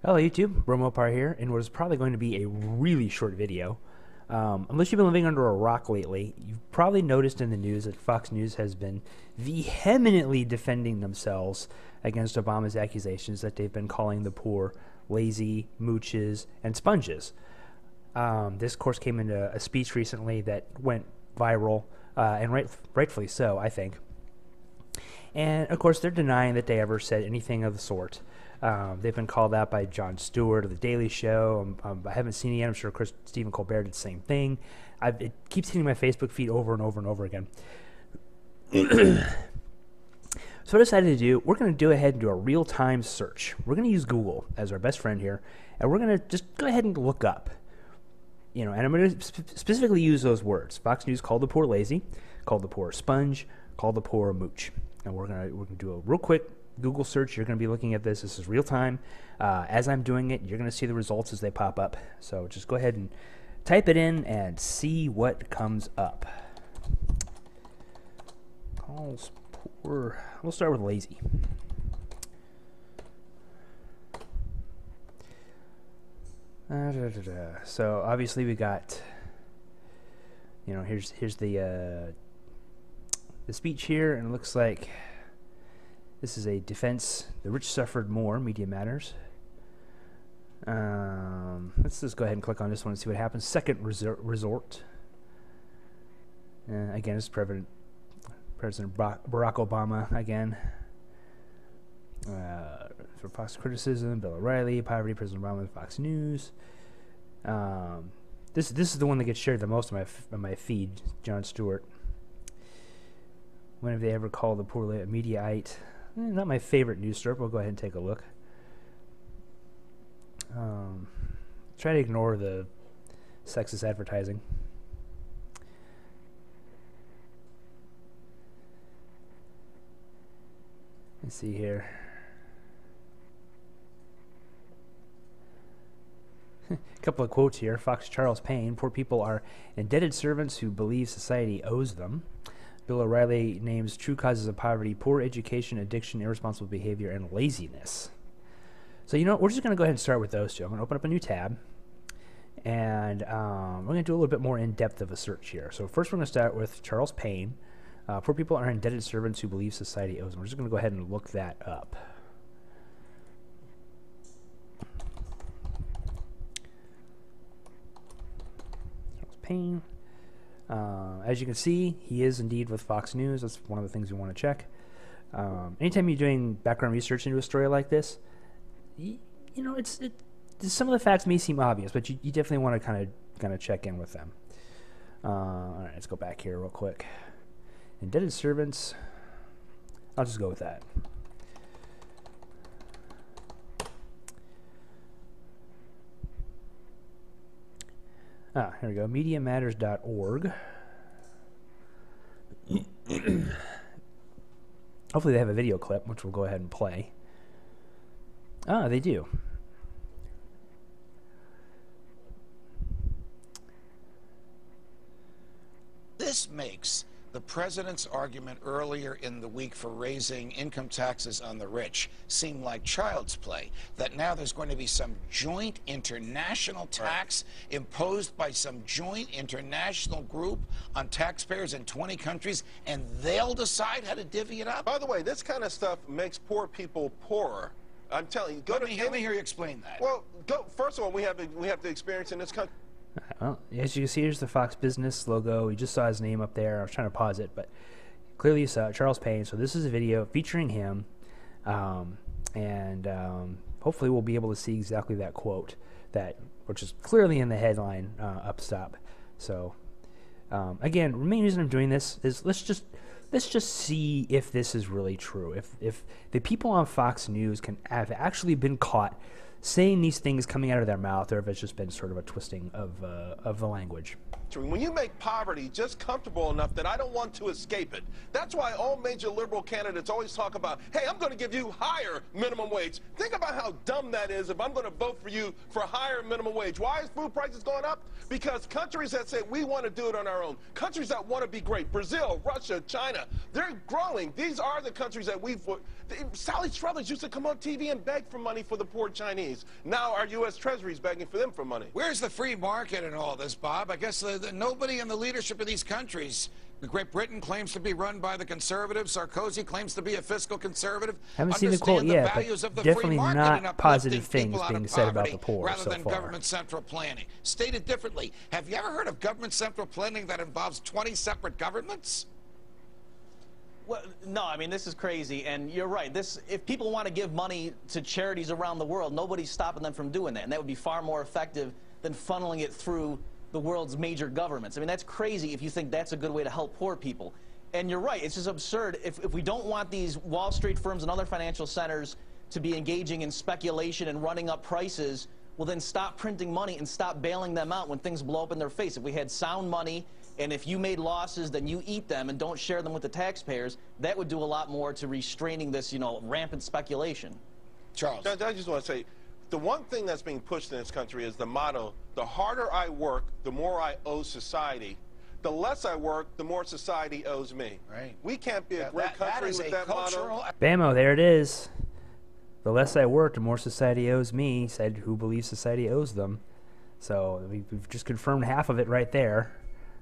Hello YouTube, Romopar here, and what is probably going to be a really short video. Unless you've been living under a rock lately, you've probably noticed in the news that Fox News has been vehemently defending themselves against Obama's accusations that they've been calling the poor lazy, mooches, and sponges. This, of course, came into a speech recently that went viral, and rightfully so, I think. And, of course, they're denying that they ever said anything of the sort. They've been called out by Jon Stewart of The Daily Show. I haven't seen it yet. I'm sure Stephen Colbert did the same thing. It keeps hitting my Facebook feed over and over and over again. So what I decided to do, we're going to go ahead and do a real-time search. We're going to use Google as our best friend here, and we're going to just go ahead and look up. And I'm going to specifically use those words. Fox News called the poor lazy, called the poor sponge, called the poor mooch. And we're going to do a real quick Google search. You're going to be looking at this. This is real time. As I'm doing it, you're going to see the results as they pop up. So just go ahead and type it in and see what comes up. Calls poor. We'll start with lazy. So obviously we got, here's the speech here, and it looks like this is a defense. The rich suffered more. Media Matters. Let's just go ahead and click on this one and see what happens. Second resort. Again, it's President Barack Obama again. For Fox criticism, Bill O'Reilly, poverty, President Obama, Fox News. This is the one that gets shared the most on my feed. Jon Stewart. When have they ever called the poor a Mediaite? Not my favorite news story, but we'll go ahead and take a look. Try to ignore the sexist advertising. Let's see here. A couple of quotes here. Fox Charles Payne, poor people are indebted servants who believe society owes them. Bill O'Reilly names true causes of poverty: poor education, addiction, irresponsible behavior, and laziness. So we're just going to go ahead and start with those two. I'm going to open up a new tab, and we're going to do a little bit more in-depth of a search here. So first we're going to start with Charles Payne. Poor people are indebted servants who believe society owes them. We're just going to go ahead and look that up. Payne. As you can see, he is indeed with Fox News. That's one of the things we want to check. Anytime you're doing background research into a story like this, some of the facts may seem obvious, but you definitely want to kind of check in with them. All right, let's go back here real quick. Indebted servants. I'll just go with that. Here we go. MediaMatters.org. Hopefully they have a video clip, which we'll go ahead and play. They do. This makes the president's argument earlier in the week for raising income taxes on the rich seem like child's play, that now there's going to be some joint international tax imposed by some joint international group on taxpayers in 20 countries, and they'll decide how to divvy it up. By the way, this kind of stuff makes poor people poorer. I'm telling you. Let me hear you explain that. Well, first of all, we have the experience in this country. Well, as you can see, here's the Fox Business logo. You just saw his name up there. I was trying to pause it, but clearly you saw it, Charles Payne. So this is a video featuring him, and hopefully we'll be able to see exactly that quote, which is clearly in the headline up top. So again, the main reason I'm doing this is let's just see if this is really true. If the people on Fox News have actually been caught saying these things coming out of their mouth, or if it's just been sort of a twisting of the language. When you make poverty just comfortable enough that I don't want to escape it. That's why all major liberal candidates always talk about, hey, I'm going to give you higher minimum wage. Think about how dumb that is if I'm going to vote for you for higher minimum wage. Why is food prices going up? Because countries that say we want to do it on our own, countries that want to be great, Brazil, Russia, China, they're growing. These are the countries that Sally Struthers used to come on TV and beg for money for the poor Chinese. Now our U.S. Treasury is begging for them for money. Where's the free market in all this, Bob? I guess nobody in the leadership of these countries. Great Britain claims to be run by the conservatives. Sarkozy claims to be a fiscal conservative. Haven't seen the quote yet, but definitely not positive things being said about the poor rather so than far. Government central planning. Stated differently, have you ever heard of government central planning that involves 20 separate governments? Well, no, I mean, this is crazy, and you're right. If people want to give money to charities around the world, nobody's stopping them from doing that, and that would be far more effective than funneling it through the world's major governments. I mean, that's crazy if you think that's a good way to help poor people. And you're right, it's just absurd. If we don't want these Wall Street firms and other financial centers to be engaging in speculation and running up prices, well, then stop printing money and stop bailing them out when things blow up in their face. If we had sound money, and if you made losses, then you eat them and don't share them with the taxpayers, that would do a lot more to restraining this, rampant speculation. Charles. I just want to say, the one thing that's being pushed in this country is the motto, the harder I work, the more I owe society. The less I work, the more society owes me. Right. We can't be a great country with that motto. Bammo, there it is. The less I work, the more society owes me, said who believes society owes them. So we've just confirmed half of it right there.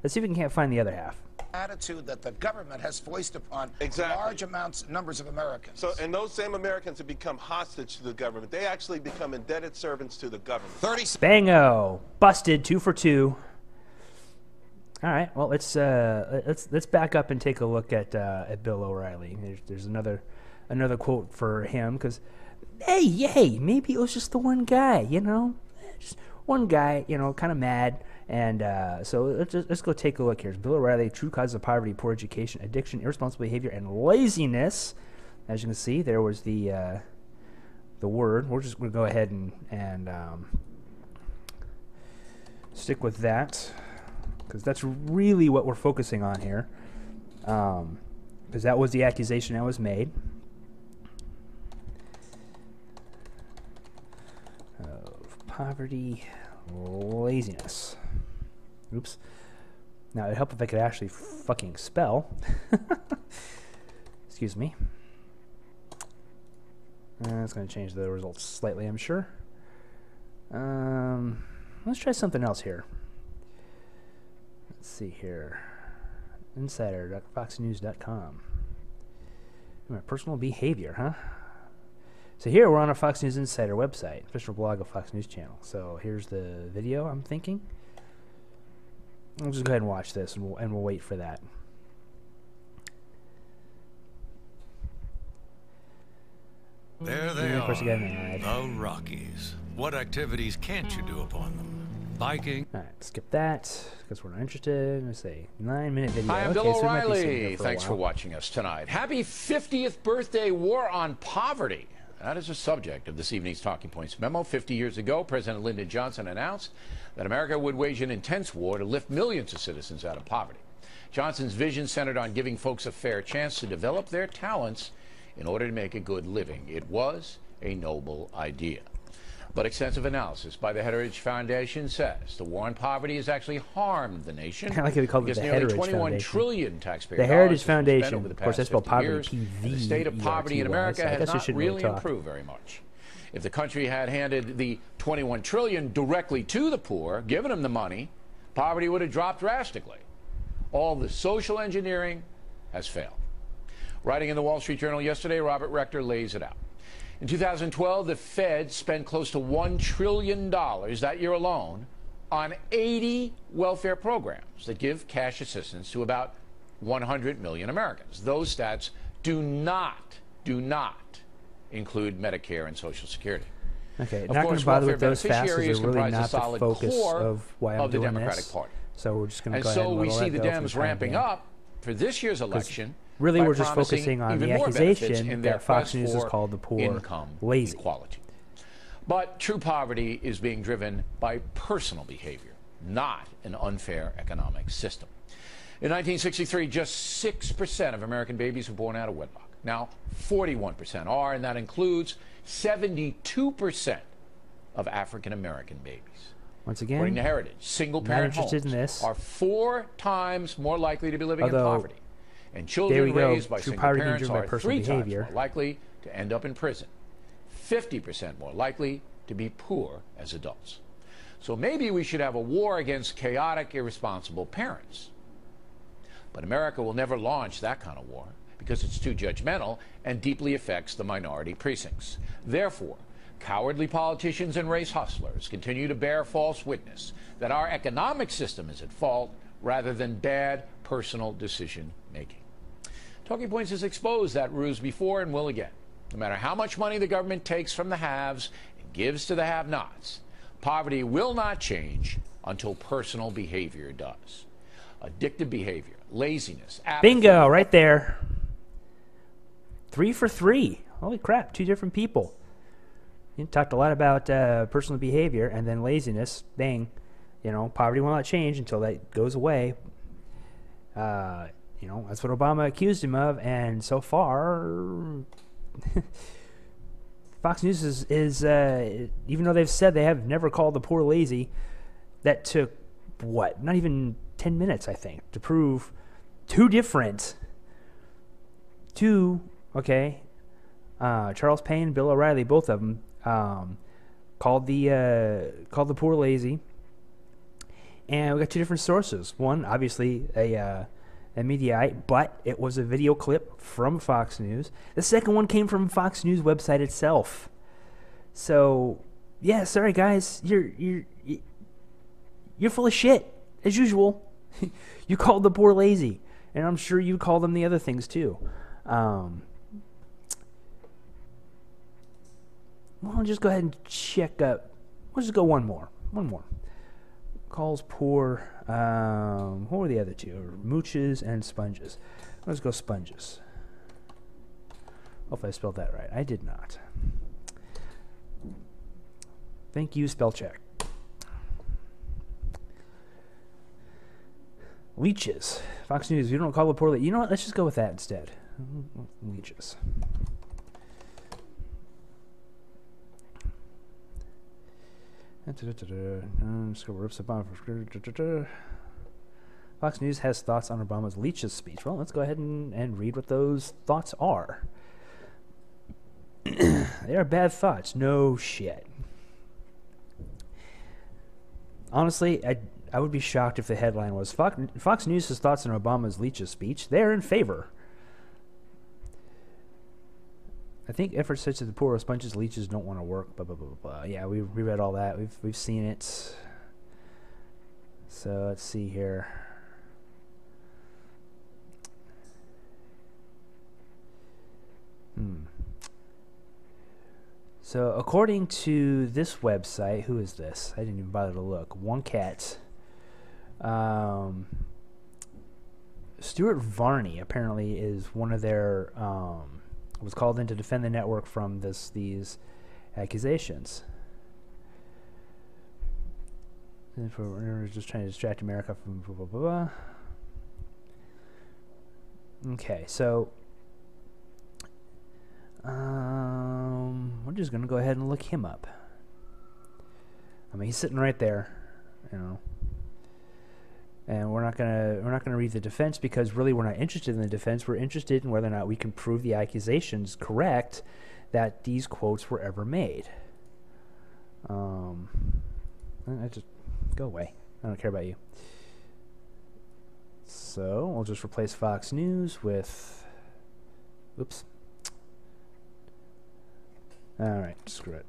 Let's see if we can't find the other half. Attitude that the government has foised upon large numbers of Americans. So, and those same Americans have become hostage to the government. They actually become indebted servants to the government. Bango, busted, 2 for 2. All right, well let's back up and take a look at Bill O'Reilly. There's another quote for him because, hey, maybe it was just the one guy, just one guy, kind of mad. And so let's go take a look here. Bill O'Reilly, true causes of poverty, poor education, addiction, irresponsible behavior, and laziness. As you can see, there was the word. We're just going to go ahead and stick with that because that's really what we're focusing on here. Because that was the accusation that was made. Of poverty, laziness. Oops. Now, it'd help if I could actually fucking spell. Excuse me. It's going to change the results slightly, I'm sure. Let's try something else here. Let's see here. Insider.foxnews.com. My personal behavior, huh? So here we're on a Fox News Insider website, official blog of Fox News Channel. So here's the video, I'm thinking. We'll just go ahead and watch this, and we'll wait for that. There they are, the Rockies. What activities can't you do upon them? Biking. All right, skip that because we're not interested. Let's say 9-minute video. Hi, I'm okay, Bill so O'Reilly. Thanks for watching us tonight. Happy 50th birthday, War on Poverty. That is the subject of this evening's Talking Points memo. 50 years ago, President Lyndon Johnson announced that America would wage an intense war to lift millions of citizens out of poverty. Johnson's vision centered on giving folks a fair chance to develop their talents in order to make a good living. It was a noble idea. But extensive analysis by the Heritage Foundation says the war on poverty has actually harmed the nation. I like how we call it the Heritage 21 Foundation. Trillion taxpayer the Heritage dollars Foundation, over the of course, that's past spelled 50 poverty, years, P-V-E-R-T-Y. the state of poverty in America so has not really talk. improved very much. If the country had handed the 21 trillion directly to the poor, given them the money, poverty would have dropped drastically. All the social engineering has failed. Writing in the Wall Street Journal yesterday, Robert Rector lays it out. In 2012, the Fed spent close to $1 trillion that year alone on 80 welfare programs that give cash assistance to about 100 million Americans. Those stats do not include Medicare and Social Security. Okay, of not going course, to bother welfare with those facts beneficiaries because they're really comprise not a the solid focus core of why I'm of the doing Democratic this. Party. So we're just going to And go ahead so and we let see that the go for Dems time ramping being. up for this year's election. Really, by we're just promising focusing on even the more benefits accusation in their that Fox quest News has for called the poor income lazy. equality. But true poverty is being driven by personal behavior. not an unfair economic system. In 1963, just 6% of American babies were born out of wedlock. Now, 41% are, and that includes 72% of African American babies. Once again, according to Heritage, single-parent homes are 4 times more likely to be living in poverty. And children raised by single parents are 3 times more likely to end up in prison. 50% more likely to be poor as adults. So maybe we should have a war against chaotic, irresponsible parents. But America will never launch that kind of war because it's too judgmental and deeply affects the minority precincts. Therefore, cowardly politicians and race hustlers continue to bear false witness that our economic system is at fault rather than bad personal decision making. Talking Points has exposed that ruse before and will again. No matter how much money the government takes from the haves and gives to the have-nots, poverty will not change until personal behavior does. Addictive behavior, laziness, apathy. Bingo, right there. 3 for 3. Holy crap, 2 different people. You talked a lot about personal behavior and then laziness. Bang. You know, poverty will not change until that goes away. You know, that's what Obama accused him of, and so far, Fox News is even though they've said they have never called the poor lazy, that took, what, not even 10 minutes, I think, to prove Charles Payne, Bill O'Reilly, both of them, called the poor lazy, and we got 2 different sources. One, obviously, a Mediaite, but it was a video clip from Fox News. The second one came from Fox News website itself. So, yeah, sorry guys, you're full of shit as usual. You called the poor lazy, and I'm sure you call them the other things too. Well, I'll just go ahead and check up. We'll just go one more. Calls poor. Who were the other 2? Mooches and sponges. Let's go sponges. Hope I spelled that right. I did not. Thank you, spell check. Leeches. Fox News. You don't call the poor. You know what? Let's just go with that instead. Leeches. Fox News has thoughts on Obama's leeches speech. Well, let's go ahead and read what those thoughts are. They are bad thoughts. No shit. Honestly, I would be shocked if the headline was Fox News has thoughts on Obama's leeches speech. They're in favor. I think efforts such as the poor sponges, leeches don't want to work. Blah blah blah blah. Yeah, we read all that. We've seen it. So let's see here. So according to this website, who is this? I didn't even bother to look. One Cat. Stuart Varney apparently is one of their was called in to defend the network from these accusations. And for just trying to distract America from blah blah blah. Okay, so we're just gonna go ahead and look him up. I mean, he's sitting right there, you know. And we're not gonna read the defense because really we're not interested in the defense. We're interested in whether or not we can prove the accusations correct that these quotes were ever made. I just go away. I don't care about you. So we'll just replace Fox News with. Oops. All right, screw it.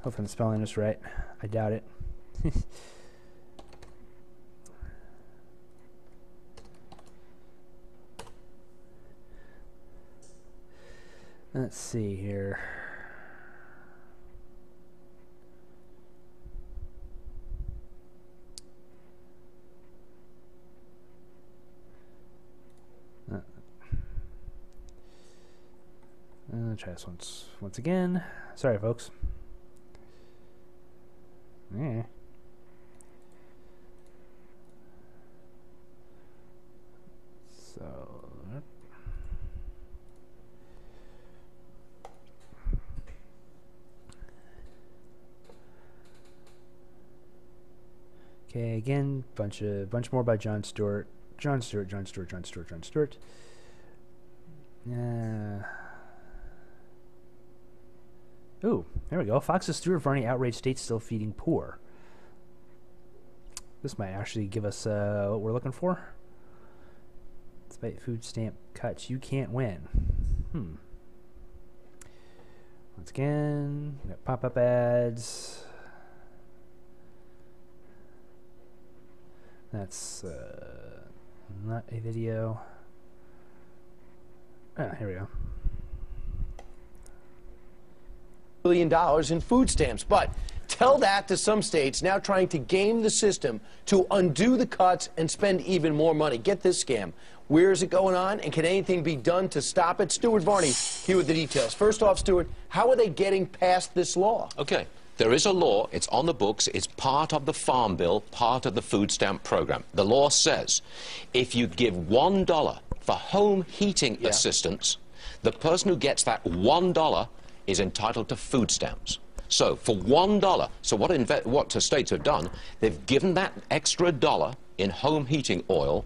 Hope I'm spelling this right. I doubt it. Let's see here. Try this once again. Sorry, folks. Yeah. So. Okay, again, bunch more by Jon Stewart. Jon Stewart. Ooh, there we go. Fox's Stuart Varney outraged states still feeding poor. This might actually give us what we're looking for. Despite food stamp cuts, you can't win. Once again, we got pop-up ads. That's not a video. Here we go. $1 billion in food stamps. But tell that to some states now trying to game the system to undo the cuts and spend even more money. Get this scam. Where is it going on, and can anything be done to stop it? Stuart Varney here with the details. First off, Stuart, how are they getting past this law? Okay. There is a law, it's on the books, it's part of the Farm Bill, part of the food stamp program. The law says if you give $1 for home heating assistance, the person who gets that $1 is entitled to food stamps. So for $1, so what states have done, they've given that extra dollar in home heating oil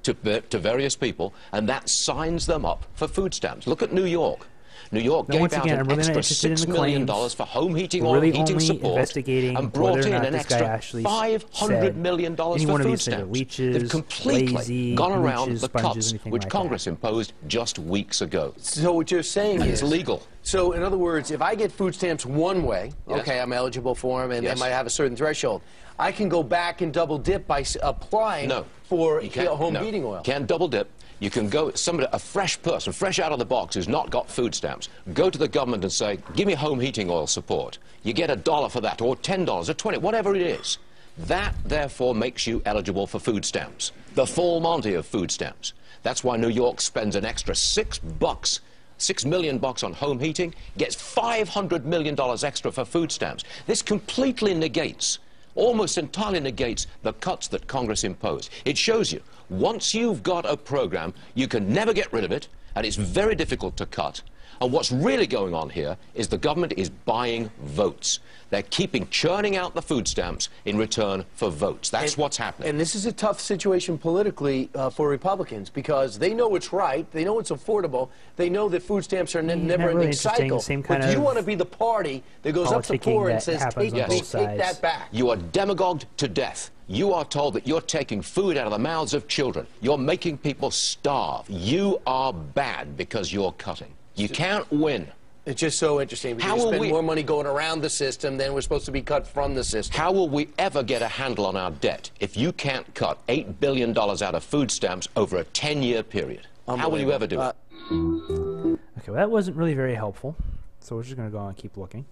to various people, and that signs them up for food stamps. Look at New York. New York gave out an extra $6 million for home heating oil heating support and brought in an extra $500 million for food stamps. They've completely gone around the cuts which Congress imposed just weeks ago. So what you're saying is... It's legal. So, in other words, if I get food stamps one way, okay, I'm eligible for them, and they might have a certain threshold, I can go back and double dip by applying for home heating oil. Can't double dip. You can go, a fresh person, fresh out of the box, who's not got food stamps, go to the government and say, give me home heating oil support. You get $1 for that, or $10, or $20, whatever it is. That, therefore, makes you eligible for food stamps. The full Monty of food stamps. That's why New York spends an extra $6 million on home heating, gets $500 million extra for food stamps. This completely negates, almost entirely negates, the cuts that Congress imposed. It shows you, once you've got a program, you can never get rid of it, and it's very difficult to cut. And what's really going on here is the government is buying votes. They're churning out the food stamps in return for votes. That's what's happening. And this is a tough situation politically for Republicans, because they know it's right, they know it's affordable, they know that food stamps are a never-ending cycle. But you want to be the party that goes up to the poor and says, take that back. You are demagogued to death. You are told that you're taking food out of the mouths of children. You're making people starve. You are bad because you're cutting. You can't win. It's just so interesting. Because you spend more money going around the system than we're supposed to be cut from the system. How will we ever get a handle on our debt if you can't cut $8 billion out of food stamps over a 10-year period? How will you ever do it? Okay, well, that wasn't really very helpful. So we're just going to go on and keep looking.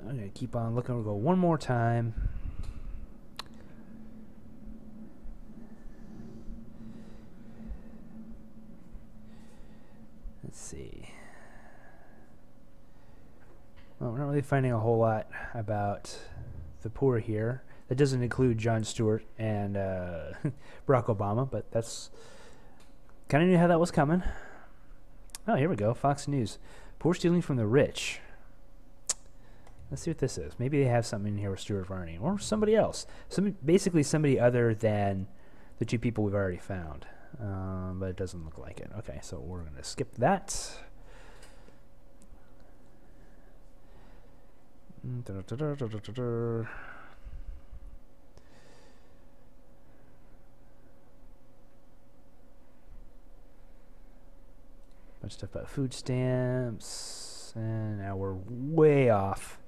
I'm going to keep on looking. We'll go one more time. Let's see. Well, we're not really finding a whole lot about the poor here. That doesn't include Jon Stewart and Barack Obama, but that's kind of knew how that was coming. Oh, here we go. Fox News. Poor stealing from the rich. Let's see what this is. Maybe they have something in here with Stuart Varney or somebody else. Basically somebody other than the two people we've already found. But it doesn't look like it. Okay, so we're going to skip that. Bunch of stuff about food stamps. And now we're way off.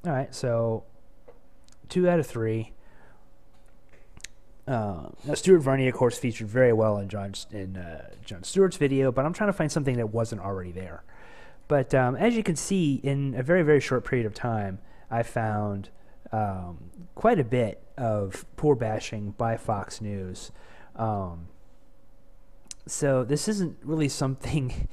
All right, so 2 out of 3. Now Stuart Varney, of course, featured very well in Jon Stewart's video, but I'm trying to find something that wasn't already there. But as you can see, in a very, very short period of time, I found quite a bit of poor bashing by Fox News. So this isn't really something...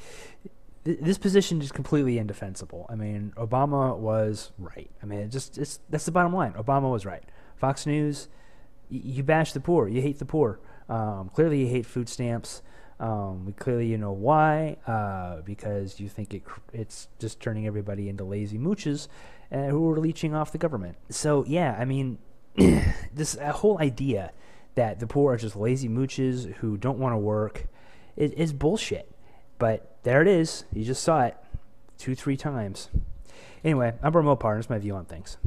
This position is completely indefensible. I mean, Obama was right. I mean, that's the bottom line. Obama was right. Fox News, you bash the poor. You hate the poor. Clearly, you hate food stamps. Clearly, you know why. Because you think it's just turning everybody into lazy mooches who are leeching off the government. So, yeah, I mean, this whole idea that the poor are just lazy mooches who don't want to work is bullshit. But there it is. You just saw it 2-3 times. Anyway, I'm Bro Mopar, and that's my view on things.